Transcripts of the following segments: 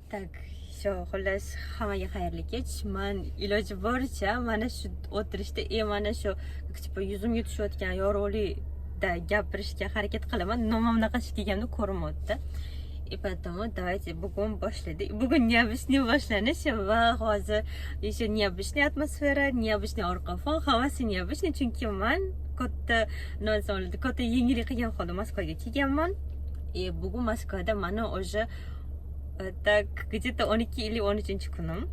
Tak, shu xullas hammaga xayrli kech. Men iloji boricha mana shu o'tirishda mana shu tipo yuzimga tushayotgan yorug'likda gapirishga harakat qilaman. Nomimni qancha kelganini ko'rinmayapti. И поэтому давайте bugun boshladik. Bugun необычный boshlanish va hozir еще необычный atmosfera, необычный orqa fon, hammasi необычный, chunki men katta yangilik qilgan holda Moskvaga kelganman. И bugun Moskvada mana o'sha tak где-то 12 или 13 kunim.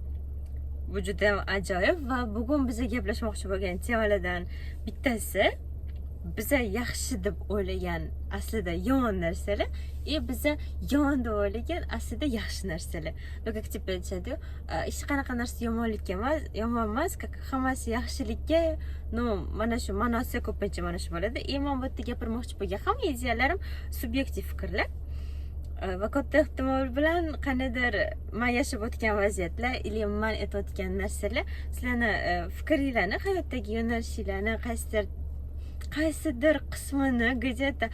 Bu juda ham ajoyib va bugun biza gaplashmoqchi bo'lgan temalardan bittasi biza yaxshi deb o'ylagan aslida yomon narsalar biza yomon deb o'ylagan aslida yaxshi narsalar. No как типа aytishadi, hech qanaqa narsa yomonlikka emas, yomon emas, hammasi yaxshilikka. No, mana shu ma'nosi ko'pincha mana shu bo'ladi. Men bu yerda gapirmoqchi bo'lgan hamma ideyalarim subyektiv fikrlar. Va katta ehtimol bilan qaniydir men yashab o'tgan vaziyatlar или men aytayotgan narsalar sizlarni fikringlarni, hayotdagi yo'nalishinglarni qaysidir qismini где-то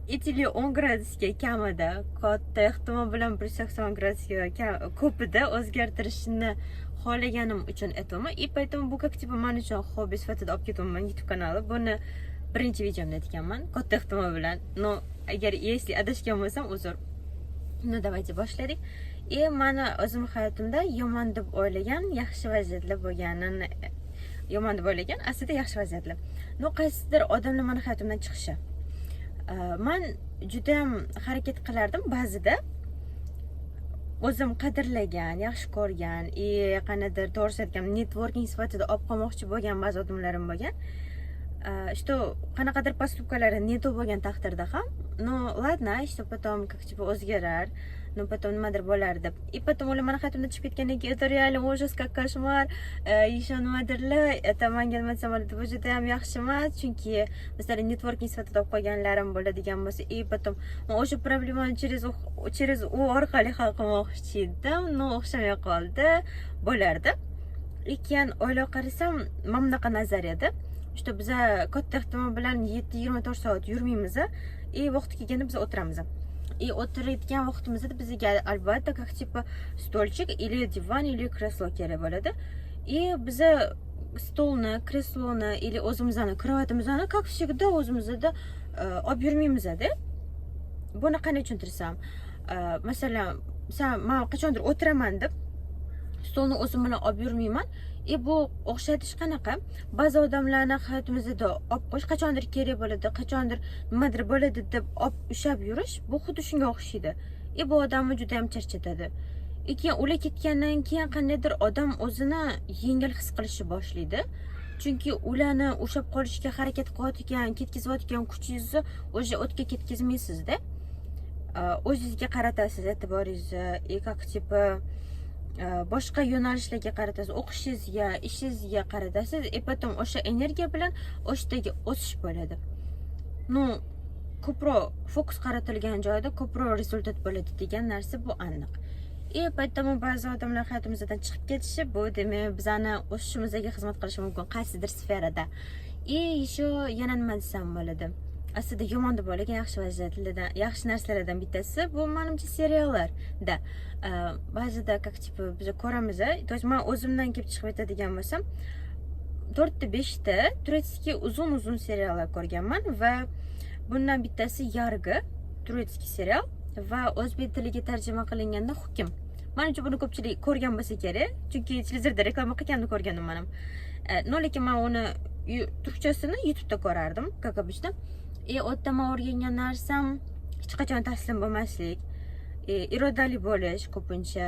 или 10 gradusga kamida, katta ehtimol bilan 180 gradusga ko'pida o'zgartirishni xohlaganim uchun aytaman. И поэтому bu как типа men uchun hobbi sifatida olib ketaman YouTube kanali. Buni birinchi videomda aytganman, katta ehtimol bilan. No, agar если adashgan bo'lsam uzr. No, давайте boshladik. Meni o'zim hayotimda yomon deb o'ylagan yaxshi vaziyatlar bo'lganini, yomon deb o'ylagan aslida yaxshi vaziyatlar. No, qaysidir odamlar meni hayotimdan chiqishi. Men juda ham harakat qilardim ba'zida. O'zim qadrlagan, yaxshi ko'rgan, qanaqadir to'g'risi aytgan networking sifatida olib qolmoqchi bo'lgan ba'zi odamlarim bo'lgan. Что qanaqadir поступкалari не то bo'lgan taqdirda ham, no ладно, что потом как типа o'zgarar, no потом nimadir bo'lar deb. И потом ular meni hayotimdan chiqib ketgandan keyin это реально ужас, как кошмар, еще nimadirlar, это menga nima desam bo'ladi, bu juda ham yaxshi emas, chunki masalan networking sifatida olib qolganlarim bo'ladigan bo'lsa, и потом o'sha problemani через u orqali hal qilmoqchi edim, no o'xshamay qoldi, bo'lardi. Lekin o'ylab qarasam, mana bunaqa nazariyada что biza katta ehtimol bilan 7-24 soat yurmaymiz, vaqti kelganda biz o'tiramiz. O'tiradigan vaqtimizda bizga albatta как типа stolchik или divan или kreslo kerak bo'ladi. Biza stolni, kresloni или o'zimizni kravatimizni как всегда o'zimizda olib yurmaymiz-da. Buni qanday tushuntirsam? Masalan, men qachondir o'tiraman deb stolni o'zim bilan olib yurmayman. Bu o'xshatish qanaqa? Ba'zi odamlarni hayotimizda olib qo'yish qachondir kerak bo'ladi, qachondir nimadir bo'ladi deb olib ushlab yurish, bu xuddi shunga o'xshaydi. Bu odamni juda ham charchatadi. Keyin ular ketgandan keyin qandaydir odam o'zini yengil his qilishni boshlaydi. Chunki ularni ushlab qolishga harakat qilayotgan, ketkizayotgan kuchingizni o'sha o'tga ketkazmaysiz-da. O'zingizga qaratasiz e'tiboringizni, как типа boshqa yo'nalishlarga qaratasiz, o'qishingizga, ishingizga qaratasiz, потом o'sha energiya bilan o'shdagi o'sish bo'ladi. No, ko'proq fokus qaratilgan joyda ko'proq rezultat bo'ladi degan narsa bu aniq. Поэтому ba'zi odamlar hayotimizdan chiqib ketishi bu demak bizani o'sishimizga xizmat qilishi mumkin qaysidir sferada. Еще yana nima desam bo'ladi? Aslida yomon deb o'ylagan yaxshi vaziyatlardan, yaxshi narsalardan bittasi bu menimcha seriallarda. Ba'zida как типа biz ko'ramiz, то есть men o'zimdan kelib chiqib aytadigan bo'lsam, 4-5 ta turецкий uzun seriallar ko'rganman va bundan bittasi Yargi, turецкий serial va o'zbek tiliga tarjima qilinganda Hukm. Menimcha buni ko'pchilik ko'rgan bo'lsa kerak, chunki televizorda reklama qilganini ko'rganim men ham. No, lekin men uni turkchasini YouTube'da ko'rardim, как обычно. O'tda men o'rgangan narsam hech qachon taslim bo'lmaslik, irodali bo'lish ko'pincha,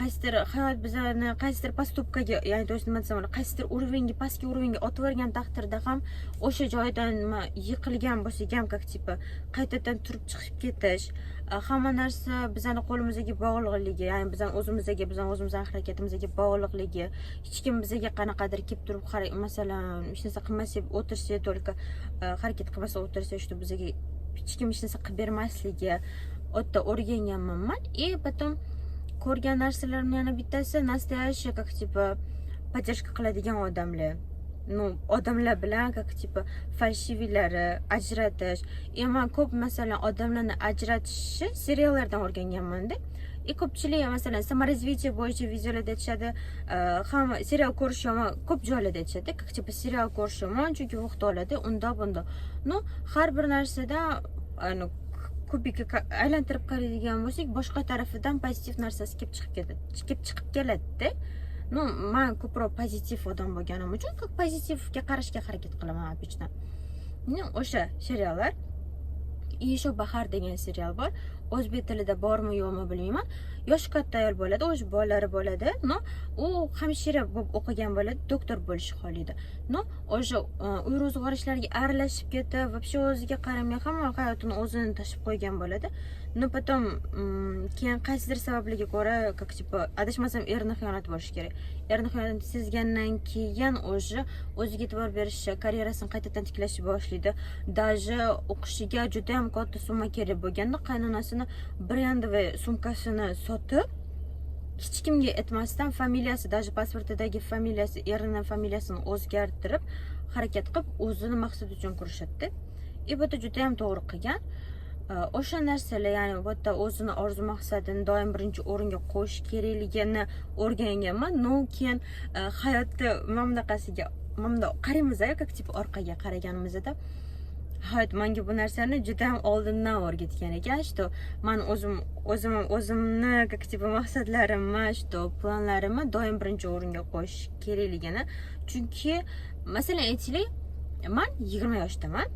qaysidir hayot bizani qaysidir postupkaga, ya'ni to есть nima desam, qaysidir urovingga, pastki urovingga otib o'rgan taqdirda ham o'sha joydan yiqilgan bo'lsak ham как типа qaytadan turib chiqib ketish, hamma narsa bizani qo'limizga bog'liqligi, ya'ni bizani o'zimizning harakatimizga bog'liqligi, hech kim bizga qanaqadir kelib turib masalan hech narsa qilmasa o'tirsa, только harakat qilmasa o'tirsa, что bizga hech kim hech narsa qilib bermasligi o'tda o'rganganman men. Потом ko'rgan narsalarimning yana bittasi настоящий как типа поддержка qiladigan odamlar. No, odamlar bilan как типа falshiviylari ajratish. Men ko'p masalan odamlarni ajratishni seriallardan o'rganganman-da. ko'pchilik masalan саморазвитие bo'yicha videolarda aytishadi, hamma serial ko'rish yomon, ko'p joylarda aytishadi, как типа serial ko'rish yomon chunki vaqt oladi, unda bunda. No, har bir narsada ko'piga aylantirib qaraydigan bo'lsak, boshqa tarafidan pozitiv narsasi kelib chiqib keladi-da. No, men ko'proq pozitiv odam bo'lganim uchun pozitivga qarashga harakat qilaman обычно. O'sha seriallar. Еще Bahar degan serial bor. O'zbek tilida bormi yo'qmi bilmayman. Yosh katta ayol bo'ladi, o'z bolalari bo'ladi. No, u hamshira bo'lib o'qigan bo'ladi, doktor bo'lish xohlaydi. No, o'sha uy ro'zg'or ishlariga aralashib ketib, вообще o'ziga qaramay hamma hayotini o'zini tashib qo'ygan bo'ladi. No, потом keyin qaysidir sabablarga ko'ra, как типа adashmasam erni xiyonat bo'lishi kerak. Erni xiyonat sezgandan keyin o'ziga e'tibor berishi, karyerasini qaytadan tiklashni boshlaydi. Даже o'qishiga juda ham katta summa kerak bo'lganda qaynonasini brendовый sumkasini sotib, hech kimga aytmasdan familiyasi, даже pasportidagi familiyasi, erining familiyasini o'zgartirib, harakat qilib, o'zini maqsad uchun kurashadi. Bu juda ham to'g'ri qilgan. O'sha narsalar, ya'ni bu yerda o'zini orzu maqsadini doim birinchi o'ringa qo'yish kerakligini o'rganganman. No, keyin hayotda mana bunaqasiga, mana qaraymiz-ku, как типа orqaga qaraganimizda hayot menga bu narsani juda ham oldindan o'rgatgan ekan. Что men o'zimni как типа maqsadlarimni, что planlarimni doim birinchi o'ringa qo'yish kerakligini. Chunki masalan aytaylik, men 20 yoshdaman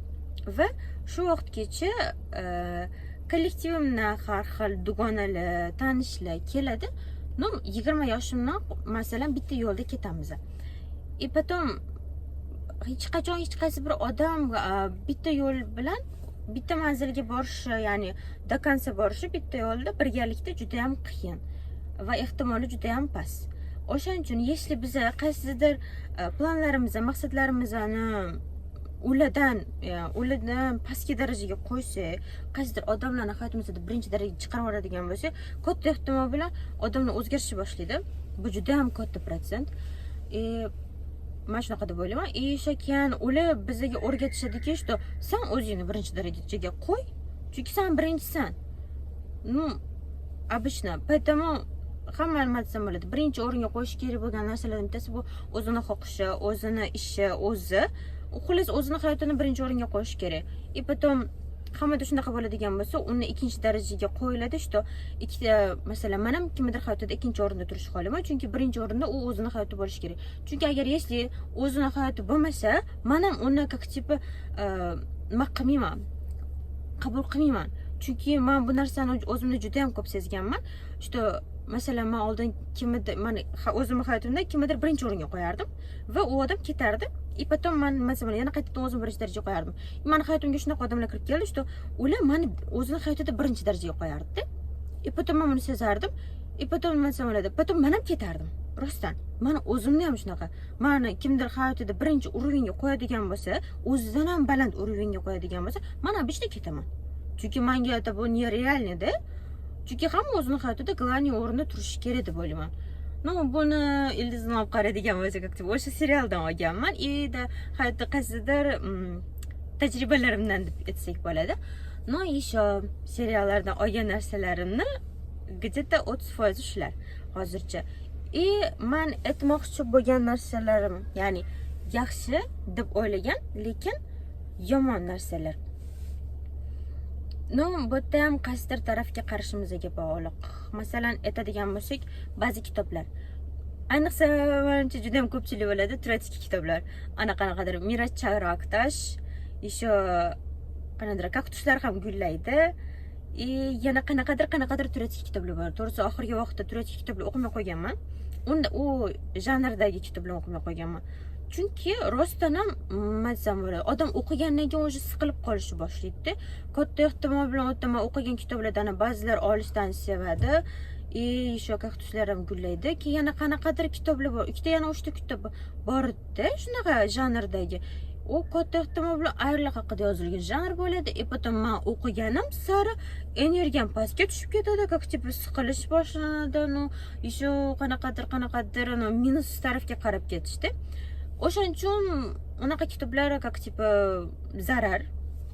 va shu vaqtgacha kollektivimdan har xil dugonalar, tanishlar keladi. No, 20 yoshimdan masalan bitta yo'lda ketamiz. Потом hech qachon hech qaysi bir odam bitta yo'l bilan bitta manzilga borishi, ya'ni до конца borishi bitta yo'lda birgalikda juda ham qiyin va ehtimoli juda ham past. O'shaning uchun если biz qaysidir planlarimizni, maqsadlarimizni ulardan pastki darajaga qo'ysak, qaysidir odamlarni hayotimizda birinchi darajaga chiqarib yuboradigan bo'lsak, katta ehtimol bilan odamlar o'zgarishni boshlaydi. Bu juda ham katta protsent. Men shunaqa deb o'ylayman. O'sha keyin ular bizga o'rgatishadiki, что sen o'zingni birinchi darajaga qo'y, chunki sen birinchisan. Ну, обычно. Поэтому hamma nima desam bo'ladi, birinchi o'ringa qo'yish kerak bo'lgan narsalardan bittasi bu o'zini xohishi, o'zini ishi, o'zi. Xullas o'zini hayotini birinchi o'ringa qo'yish kerak. Потом hammada shunaqa bo'ladigan bo'lsa, uni ikkinchi darajaga qo'yiladi, что ikkita, masalan, men ham kimdir hayotida ikkinchi o'rinda turishni xohlayman, chunki birinchi o'rinda u o'zini hayoti bo'lishi kerak. Chunki agar если o'zini hayoti bo'lmasa, men ham uni как типа nima qilmayman, qabul qilmayman. Chunki men bu narsani o'zimda juda ham ko'p sezganman, что masalan, men oldin kimdir, men o'zimni hayotimda kimdir birinchi o'ringa qo'yardim va u odam ketardi. Потом men masalan yana qaytadan o'zimni birinchi darajaga qo'yardim. Meni hayotimga shunaqa odamlar kirib keldi, что ular meni o'zini hayotida birinchi darajaga qo'yardi. Потом men buni sezardim. Потом masalan bo'ladi. Потом men ham ketardim. Rostdan. Men o'zimni ham shunaqa. Meni kimdir hayotida birinchi urovingga qo'yadigan bo'lsa, o'zidan ham baland urovingga qo'yadigan bo'lsa, men обычно ketaman. Chunki menga это bu нереально-da. Chunki hamma o'zini hayotida glaniy o'rinda turishi kerak deb o'ylayman. No, buni ildizni olib qaraydigan bo'lsak, o'sha serialdan olganman. Hayotda qaysidir tajribalarimdan deb aytsak bo'ladi. No, еще seriallardan olgan narsalarimni где-то 30% shular hozircha. Men aytmoqchi bo'lgan narsalarim, ya'ni yaxshi deb o'ylagan, lekin yomon narsalar. No, bu ham qaysidir tarafga qarashimizga bog'liq. Masalan, aytadigan bo'lsak, ba'zi kitoblar. Ayniqsa, menimcha juda ham ko'pchilik bo'ladi, turatski kitoblar. Qanaqadir Mira Chagraktash, еще qanaqadir kaktuslar ham gullaydi. Yana qanaqadir turatski kitoblar bor. To'g'risi, oxirgi vaqtda turatski kitoblar o'qimay qo'yganman. Unda u janrdagi kitoblar o'qimay qo'yganman. Chunki rostdan ham mazam bo'ladi. Odam o'qigandan keyin o'zi siqilib qolishi boshlaydi. Katta ehtimol bilan o'tama o'qigan kitoblardan ba'zilar olishdan sevadi. Shu kaktuslar ham gullaydi. Keyin yana qanaqadir kitoblar bor. Ikkita yana 3 ta kitob bor edi, shunaqa janrdagi. U katta ehtimol bilan ayollar haqida yozilgan janr bo'ladi. Потом men o'qiganim sari energiyam pastga tushib ketadi, как типа siqilish boshlanadi. No, еще qanaqadir minus tarafga qarab ketishdi. O'shaning uchun unaqa kitoblar как типа zarar,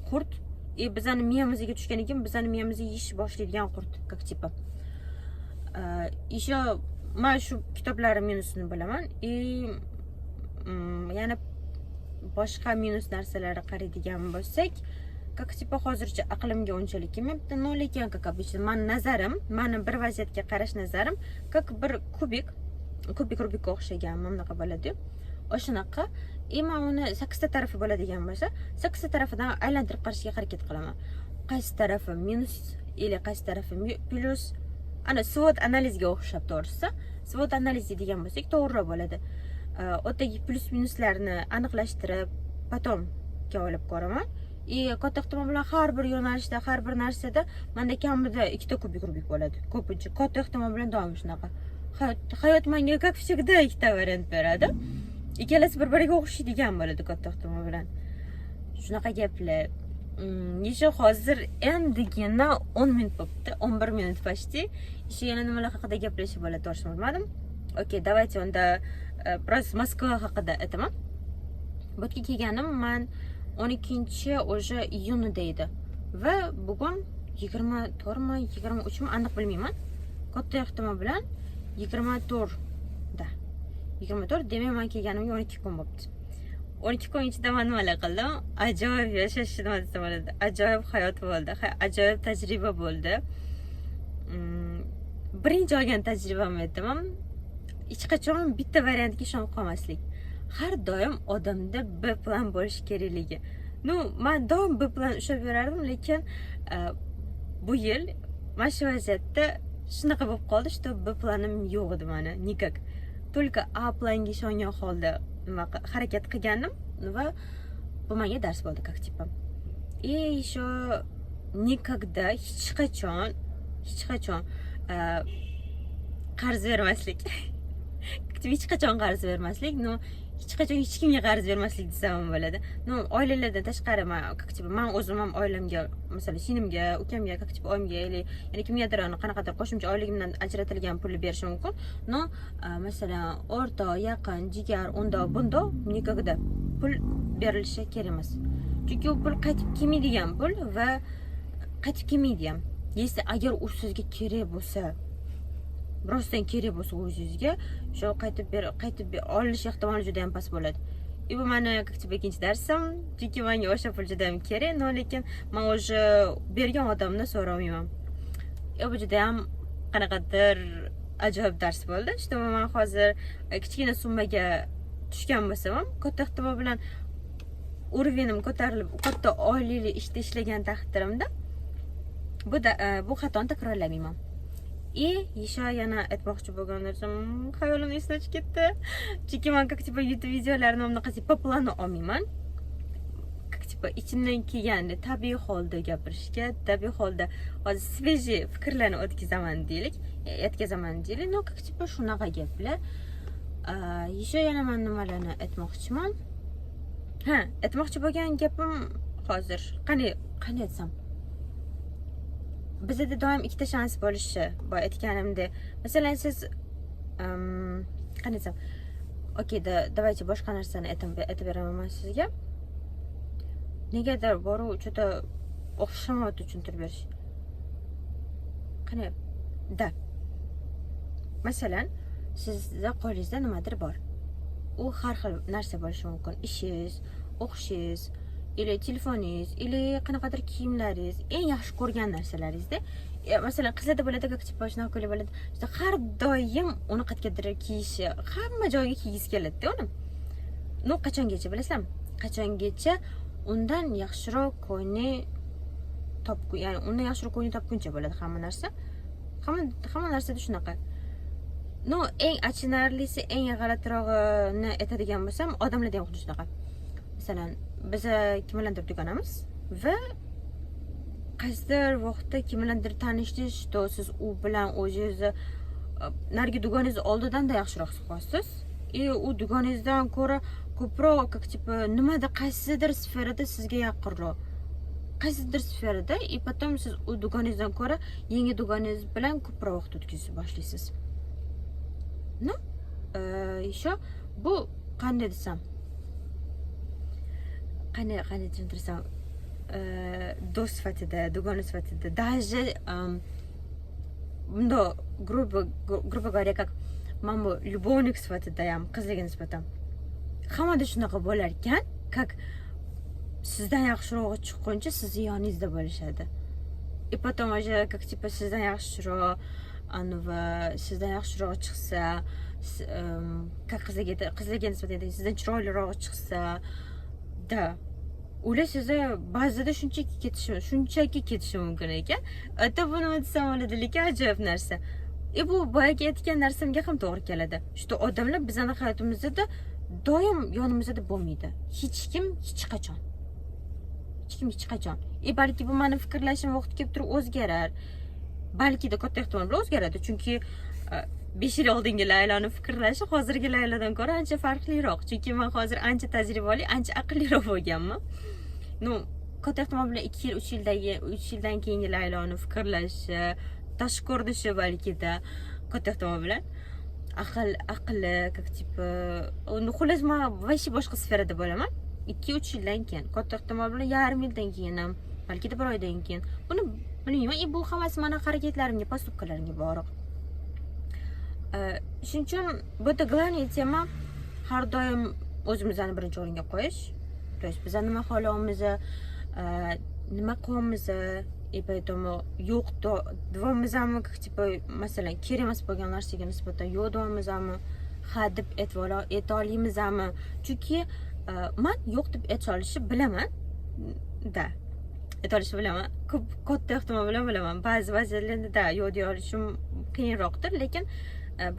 qurt, bizani miyamizga tushganidan keyin bizani miyamizga yeyish boshlaydigan qurt, как типа. еще man shu kitoblari minusini bilaman yana boshqa minus narsalarga qaraydigan bo'lsak, как типа hozircha aqlimga unchalik kelmayapti, но lekin как обычно mani bir vaziyatga qarash nazarim как bir kubik rubikka o'xshagan bunaqa bo'ladi-yu. O'shanaqa man uni 8 ta tarafi bo'ladigan bo'lsa, 8 ta tarafidan aylantirib qarashga harakat qilaman. Qaysi tarafi minus или qaysi tarafi plus. Ana SWOT analizga o'xshab to'g'risi. SWOT analiz degan bo'lsak, to'g'riroq bo'ladi. O'tdagi plus minuslarni aniqlashtirib, potomga olib ko'raman. Katta ehtimol bilan har bir yo'nalishda, har bir narsada menda kamida 2 ta kubik rubik bo'ladi. Ko'pincha katta ehtimol bilan doim shunaqa. Hayot menga как всегда 2 ta variant beradi. Ikkalasi bir-biriga o'xshaydigan bo'ladi katta ehtimol bilan. Shunaqa gaplar. Еще hozir endigina 10 minut bo'libdi, 11 minut почти. Еще yana nimalar haqida gaplashib bo'ladi, to'g'risini bilmadim. Okey, давайте unda biroz Moskva haqida aytaman. Bu yerga kelganim men 12 o'sha iyunida edi. Va bugun 24mi, 23mi aniq bilmayman. Katta ehtimol bilan 24 da. 24, demak men kelganimga 12 kun bo'libdi. 12 kun ichida men nimalar qildim? Ajoyib yashashni desam bo'ladi. Ajoyib hayot bo'ldi. Ajoyib tajriba bo'ldi. Birinchi olgan tajribam aytaman. Hech qachon bitta variantga ishonib qolmaslik. Har doim odamda B plan bo'lishi kerakligi. Men doim B plan ushlab yurardim, lekin bu yil mana shu vaziyatda shunaqa bo'lib qoldi, что B planim yo'q edi meni, nikak. Только A planga ishongan holda harakat qilgandim va bu menga dars bo'ldi, как типа. И еще никогда hech qachon qarz bermaslik. Hech qachon qarz bermaslik, hech qachon hech kimga qarz bermaslik desam bo'ladi. Oilalardan tashqari men o'zim ham oilamga, masalan, sinimga, ukamga, oyimga, ya'ni kimgadir qanaqadir qo'shimcha oyligimdan ajratilgan pulni berishim mumkin. Masalan, o'rta, yaqin, jigar, unda, bunda никогда pul berilishi kerak emas. Chunki u pul qaytib kelmaydigan pul va qaytib kelmaydi ham. Если agar u sizga kerak bo'lsa, rostdan kerak bo'lsa o'zingizga, shu qaytib olish ehtimoли juda ham past bo'ladi. Bu meni ikkinchi darsim, chunki menga o'sha pul juda ham kerak, lekin men o'sha bergan odamdan so'ramayman. Bu juda ham qanaqadir ajoyib dars bo'ldi. Что men hozir kichkina summaga tushgan bo'lsam ham, katta ehtimol bilan уровенim ko'tarilib, katta oylikli ishda ishlagan taqdirimda bu xatoni takrorlamayman. Еще yana aytmoqchi bo'lgan narsam, xayolimni esdan chiqib ketdi. Chunki men как типа YouTube videolarini unaqa по плану olmayman. Как типа ichimdan kelganda tabiiy holda gapirishga, tabiiy holda hozir свежий fikrlarni o'tkazaman deylik. No, как типа shunaqa gaplar. Еще yana men nimalarni aytmoqchiman? Aytmoqchi bo'lgan gapim hozir qanday aytsam? Bizda doim ikkita shans bo'lishi, bu aytganimdek. Masalan, siz qanday desam, okey, давайте boshqa narsani aytib beraman sizga. Negadir boru juda o'xshamaydi tushuntirib berish. Qanday? Masalan, sizda qo'lingizda nimadir bor. U har xil narsa bo'lishi mumkin. Ishingiz, o'qishingiz, или telefoningiz, или qanaqadir kiyimlaringiz, eng yaxshi ko'rgan narsalaringizda. Masalan, qizlarda bo'ladi, как типа shunaqa bo'ladi. Har doim uni qayergadir kiyishi, hamma joyga kiygiz keladi-da uni. Qachongacha bilasizmi? Qachongacha undan yaxshiroq ko'yni ya'ni undan yaxshiroq ko'yni topguncha bo'ladi hamma narsa. Hamma narsada shunaqa. Eng achinarlisi, eng g'alatirog'ini aytadigan bo'lsam, odamlarda ham xuddi shunaqa. Masalan, biz kimlardir dugonamiz va qaysidir vaqtda kimlardir tanishdingiz, что siz u bilan o'zingizni narigi dugoningiz oldidan-da yaxshiroq his qilasiz. U dugoningizdan ko'ra ko'proq, как типа, nimada qaysidir sferada sizga yaqinroq. Qaysidir sferada, потом siz u dugoningizdan ko'ra yangi dugoningiz bilan ko'proq vaqt o'tkazishni boshlaysiz. Еще bu qanday desam? Qanday tushuntirsam, do'st sifatida, dugona sifatida, даже bunda грубо говоря как mana bu любовник sifatida ham qizlarga nisbatan hammada shunaqa bo'lar ekan, как sizdan yaxshirog'i chiqquncha sizni yoningizda bo'lishadi. И потом уже как типа sizdan yaxshiroq sizdan yaxshiroq chiqsa, как qizlarga nisbatan sizdan chiroyliroq chiqsa, da ular sizni ba'zida shunchaki ketishi mumkin ekan. Ata bu nima desam bo'ladi, lekin ajoyib narsa. Bu boyagi aytgan narsamga ham to'g'ri keladi. Shu odamlar bizning hayotimizda doim yonimizda bo'lmaydi. Hech kim hech qachon. Balki bu meni fikrlashim vaqti kelib turib o'zgarar. Balki-da katta ehtimol bilan o'zgaradi, chunki 5 yil oldingi Layloni fikrlashi hozirgi Laylodan ko'ra ancha farqliroq. Chunki men hozir ancha tajribali, ancha aqlliroq bo'lganman. Katta ehtimol bilan 2 yil, 3 yildan keyingi Layloni fikrlashi, tashqi ko'rinishi balki-da katta ehtimol bilan aqli, как типа, xullas men voобще boshqa sferada bo'laman. 2-3 yildan keyin, katta ehtimol bilan yarim yildan keyin ham, balki-da 1 oydan keyin. Buni bilmayman. Bu hammasi meni harakatlarimga, postupkalarimga bog'liq. Shuning uchun bu yerda главный tema har doim o'zimizni birinchi o'ringa qo'yish. То есть biz nima xohlaymiz, nima qilamiz, поэтому yo'q davomizmi, типа, masalan, kerak emas bo'lgan narsaga nisbatan yo'q davomizmi, ha deb ayta olamizmi? Chunki men yo'q deb ayta olishni bilaman. Aytolishni bilaman. Katta ehtimol bilan bilaman. Ba'zilarda yo'q deya olishim qiyinroqdir, lekin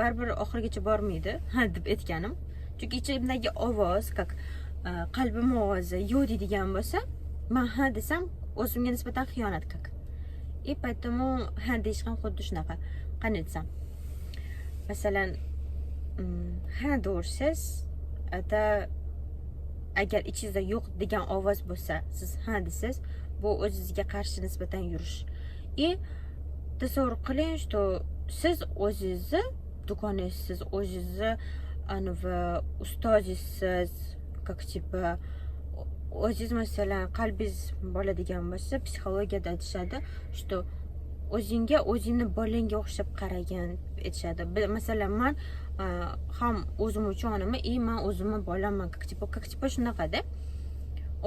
baribir oxirigacha bormaydi ha deb aytganim. Chunki ichimdagi ovoz, как qalbim ovozi yo'q deydigan bo'lsa, men ha desam o'zimga nisbatan xiyonat как. Поэтому ha deyish ham xuddi shunaqa. Qanday desam? Masalan, ha deysiz, agar ichingizda yo'q degan ovoz bo'lsa, siz ha desiz, bu o'zingizga qarshi nisbatan yurish. Tasavvur qiling, что siz o'zingizni do'koningiz, o'zingizni ustozisiz, как типа, o'zingiz masalan qalbingiz bo'ladigan bo'lsa, psixologiyada aytishadi, что o'zingni bolangga o'xshab qaragin aytishadi. Masalan, men ham o'zim uchun onaman, men o'zimni bolaman, как типа shunaqada.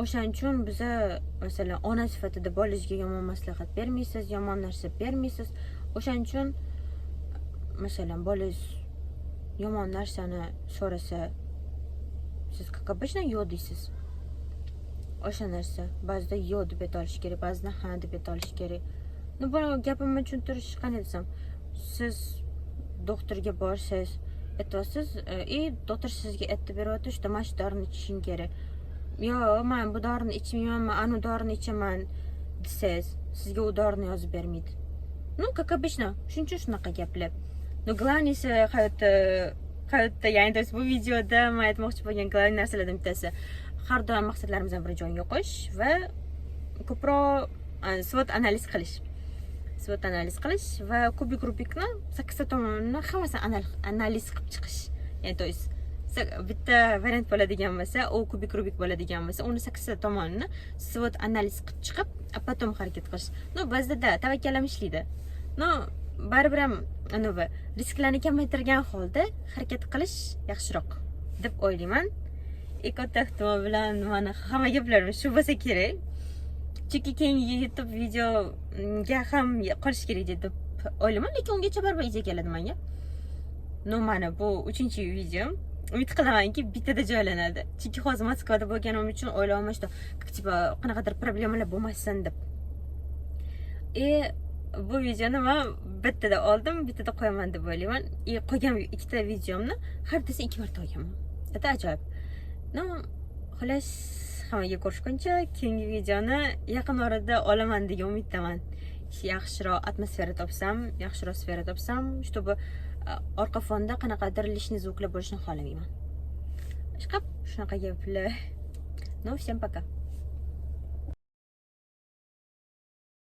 O'shaning uchun biz masalan ona sifatida bolangizga yomon maslahat bermaysiz, yomon narsa bermaysiz. O'shaning uchun masalan bolangiz yomon narsani so'rasa, siz как обычно yo'q deysiz. O'sha narsa ba'zida yo'q deb ayta olish kerak, ba'zida ha deb ayta olish kerak. Buni gapimni tushuntirish qanday desam, siz doktorga borsiz, aytasiz, doktor sizga aytib beryapti, что mana shu dorini ichishing kerak. Yo'q, men bu dorini ichmayman, men anu dorini ichaman desangiz, sizga u dorini yozib bermaydi. Как обычно, shuning uchun shunaqa gaplar. Главныйsi hayotda, ya'ni do'st, bu videoda men aytmoqchi bo'lgan главный narsalardan bittasi har doim maqsadlarimizni birinchi o'ringa qo'yish va ko'proq SWOT analiz qilish. SWOT analiz qilish va kubik-rubikni 8 ta tomonini hammasini analiz qilib chiqish. Ya'ni do'st, bitta variant bo'ladigan bo'lsa, u kubik-rubik bo'ladigan bo'lsa, uni 8 ta tomonini SWOT analiz qilib chiqib, potom harakat qilish. Ba'zida tavakkalam ishlaydi. Baribir ham risklarni kamaytirgan holda harakat qilish yaxshiroq deb o'ylayman. Katta ehtimol bilan mana hamma gaplarim shu bo'lsa kerak. Chunki keyingi YouTube videoga ham qolish kerak deb o'ylayman, lekin ungacha baribir ija keladi menga. Mana bu 3-video. Umid qilamanki bittada joylanadi. Chunki hozir Moskvada bo'lganim uchun o'ylayman, что qanaqadir problemalar bo'lmasin deb. Bu videoni men bittada oldim, bittada qo'yaman deb o'ylayman. Qolgan 2 ta videomni har bittasi 2 marta olganman. Ajoyib. Xolos, hammaga ko'rishguncha keyingi videoni yaqin orada olaman degan umiddaman. Yaxshiroq atmosfera topsam, yaxshiroq sfera topsam, чтобы orqa fonda qanaqadir lishni zvuklar bo'lishini xohlamayman. Shunaqa gaplar. Всем пока.